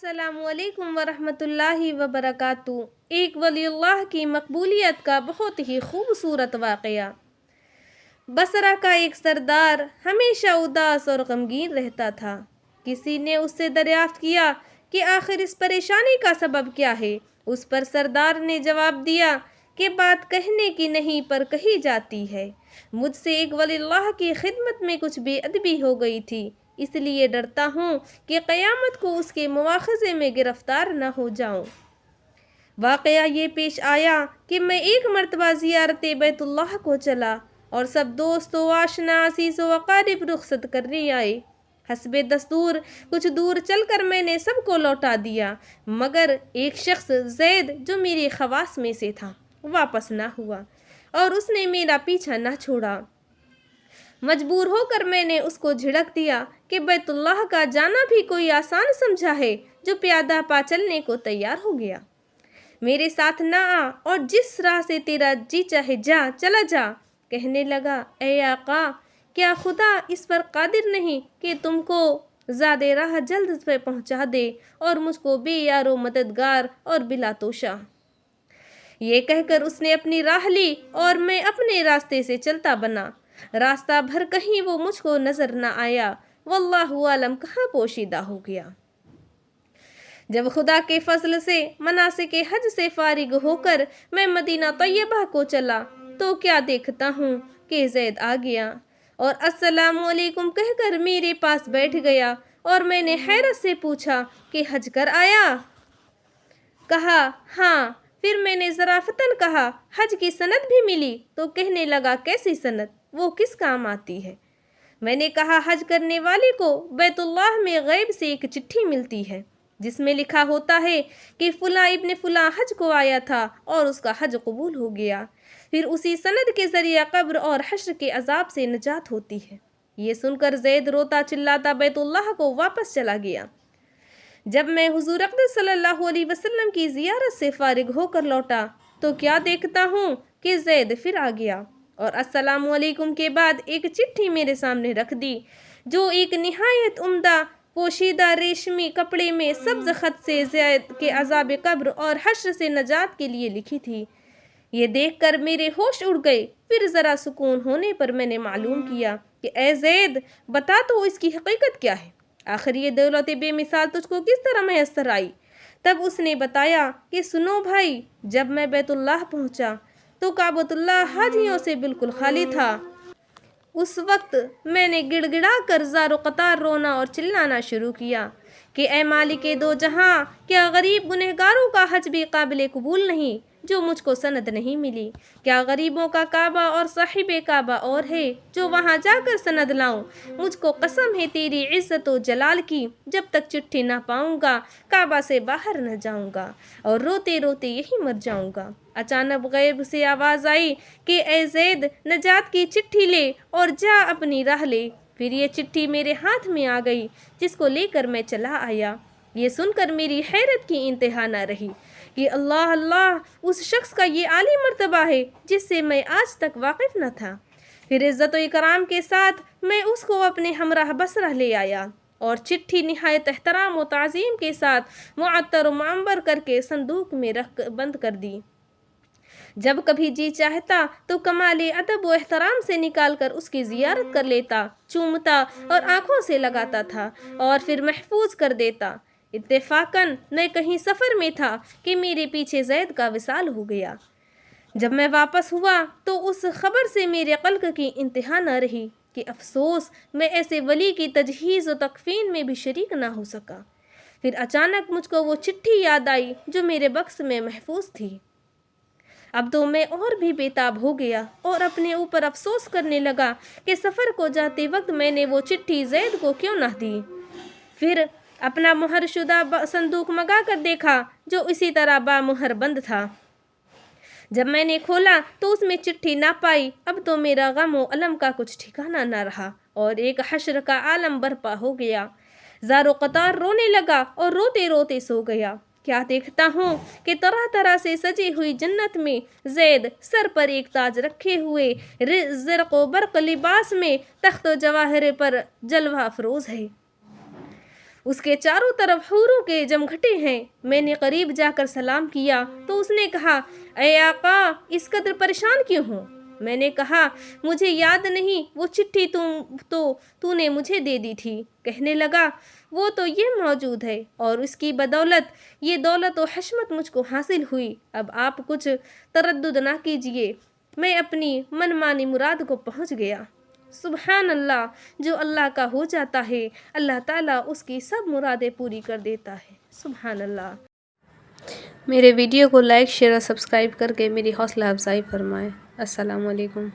अस्सलामु अलैकुम वरहमतुल्लाहि वबरकातुहू। एक वलीउल्लाह की मकबूलियत का बहुत ही खूबसूरत वाक़या। बसरा का एक सरदार हमेशा उदास और गमगीन रहता था। किसी ने उससे दरियाफ्त किया कि आखिर इस परेशानी का सबब क्या है। उस पर सरदार ने जवाब दिया कि बात कहने की नहीं पर कही जाती है। मुझसे एक वलीउल्लाह की खिदमत में कुछ बेअदबी हो गई थी, इसलिए डरता हूँ कि क़यामत को उसके मुआख़ज़े में गिरफ़्तार न हो जाऊँ। वाक़या ये पेश आया कि मैं एक मरतबा ज़ियारत बैतुल्लाह को चला और सब दोस्त व आशना अज़ीज़ व अक़ारिब रुख़सत करने आए। हस्बे दस्तूर कुछ दूर चलकर मैंने सबको लौटा दिया, मगर एक शख्स ज़ैद जो मेरे ख़वास में से था वापस ना हुआ और उसने मेरा पीछा ना छोड़ा। मजबूर होकर मैंने उसको झिड़क दिया कि बैतुल्लाह का जाना भी कोई आसान समझा है जो प्यादा पा चलने को तैयार हो गया। मेरे साथ ना आ और जिस राह से तेरा जी चाहे जा, चला जा। कहने लगा, ए आका, क्या खुदा इस पर कादिर नहीं कि तुमको ज़ादे राह जल्द पे पहुंचा दे और मुझको बेयारो मददगार और बिला तोशा। ये कहकर उसने अपनी राह ली और मैं अपने रास्ते से चलता बना। रास्ता भर कहीं वो मुझको नजर न आया। वल्लाहु आलम कहाँ पोशीदा हो गया। जब खुदा के फजल से मनासिक हज से फारिग होकर मैं मदीना तैयबा को चला तो क्या देखता हूँ कि ज़ैद आ गया और अस्सलामु अलैकुम कहकर मेरे पास बैठ गया और मैंने हैरत से पूछा कि हज कर आया? कहा, हाँ। फिर मैंने ज़राफ़तन कहा, हज की सनद भी मिली? तो कहने लगा, कैसी सनद, वो किस काम आती है? मैंने कहा, हज करने वाले को बैतुल्लाह में गैब से एक चिट्ठी मिलती है जिसमें लिखा होता है कि फ़ुला इब्न फ़ुला हज को आया था और उसका हज कबूल हो गया। फिर उसी सनद के ज़रिए कब्र और हश्र के अजाब से निजात होती है। ये सुनकर ज़ैद रोता चिल्लाता बैतुल्लाह को वापस चला गया। जब मैं हुज़ूर अक़दस सल्लल्लाहु अलैहि वसल्लम की ज़ियारत से फ़ारिग होकर लौटा तो क्या देखता हूँ कि ज़ैद फिर आ गया और अस्सलामु अलैकुम के बाद एक चिट्ठी मेरे सामने रख दी जो एक निहायत उम्दा पोशीदा रेशमी कपड़े में सब्ज़ ख़त से ज़ैद के अज़ाब कब्र और हश्र से नजात के लिए लिखी थी। ये देखकर मेरे होश उड़ गए। फिर ज़रा सुकून होने पर मैंने मालूम किया कि ए ज़ैद, बता तो इसकी हकीकत क्या है, आखिर ये दौलत बेमिसाल तुझको किस तरह मैसर आई? तब उसने बताया कि सुनो भाई, जब मैं बैतुल्लाह पहुंचा तो काबतुल्लाह हाजियों से बिल्कुल खाली था। उस वक्त मैंने गिड़गिड़ा कर ज़ारो क़तार रोना और चिल्लाना शुरू किया कि ए मालिके दो जहां, क्या गरीब गुनहगारों का हज भी काबिल कबूल नहीं जो मुझको सनद नहीं मिली? क्या गरीबों का काबा और साहिबे काबा और है जो वहाँ जाकर सनद लाऊं? मुझको कसम है तेरी इज़्ज़त व जलाल की, जब तक चिट्ठी ना पाऊंगा काबा से बाहर न जाऊंगा और रोते रोते यही मर जाऊंगा। अचानक गैब से आवाज़ आई कि ए ज़ैद, नजात की चिट्ठी ले और जा अपनी राह ले। फिर ये चिट्ठी मेरे हाथ में आ गई जिसको लेकर मैं चला आया। ये सुनकर मेरी हैरत की इंतहा न रही कि अल्लाह अल्लाह, उस शख्स का ये आली मर्तबा है जिससे मैं आज तक वाकिफ़ न था। फिर इज़्ज़त व इकराम के साथ मैं उसको अपने हमराह बसरा ले आया और चिट्ठी निहायत एहतराम व ताज़ीम के साथ मुअत्तर व मुअम्बर करके संदूक में रख बंद कर दी। जब कभी जी चाहता तो कमाले अदब व एहतराम से निकाल कर उसकी ज़ियारत कर लेता, चूमता और आँखों से लगाता था और फिर महफूज कर देता। इत्तेफाकन मैं कहीं सफ़र में था कि मेरे पीछे ज़ैद का विसाल हो गया। जब मैं वापस हुआ तो उस खबर से मेरे क़ल्क़ की इंतहा न रही कि अफसोस मैं ऐसे वली की तजहीज़ व तकफ़ीन में भी शरीक ना हो सका। फिर अचानक मुझको वो चिट्ठी याद आई जो मेरे बक्स में महफूज थी। अब तो मैं और भी बेताब हो गया और अपने ऊपर अफसोस करने लगा कि सफ़र को जाते वक्त मैंने वो चिट्ठी ज़ैद को क्यों ना दी। फिर अपना मुहरशुदा संदूक मंगा कर देखा जो इसी तरह बामुहर बंद था। जब मैंने खोला तो उसमें चिट्ठी ना पाई। अब तो मेरा गम व अलम का कुछ ठिकाना ना रहा और एक हश्र का आलम बरपा हो गया। ज़ारो क़तार रोने लगा और रोते रोते सो गया। क्या देखता हूँ कि तरह तरह से सजी हुई जन्नत में ज़ैद सर पर एक ताज रखे हुए ज़र्क़ व बर्क़ लिबास में तख्त जवाहर पर जलवा अफरोज़ है। اس کے چاروں طرف حوروں کے جمگھٹے ہیں۔ میں نے قریب جا کر سلام کیا تو اس نے کہا، اے آقا، اس قدر پریشان کیوں ہوں؟ میں نے کہا، مجھے یاد نہیں، وہ چٹھی تو نے مجھے دے دی تھی۔ کہنے لگا، وہ تو یہ موجود ہے اور اس کی بدولت یہ دولت و حشمت مجھ کو حاصل ہوئی۔ اب آپ کچھ تردد نہ کیجئے، میں اپنی من مانی مراد کو پہنچ گیا۔ سبحان اللہ، جو اللہ کا ہو جاتا ہے اللہ تعالیٰ اس کی سب مرادیں پوری کر دیتا ہے۔ سبحان اللہ۔ میرے ویڈیو کو لائک، شیئر اور سبسکرائب کر کے میری حوصلہ افزائی فرمائیں۔ السلام علیکم۔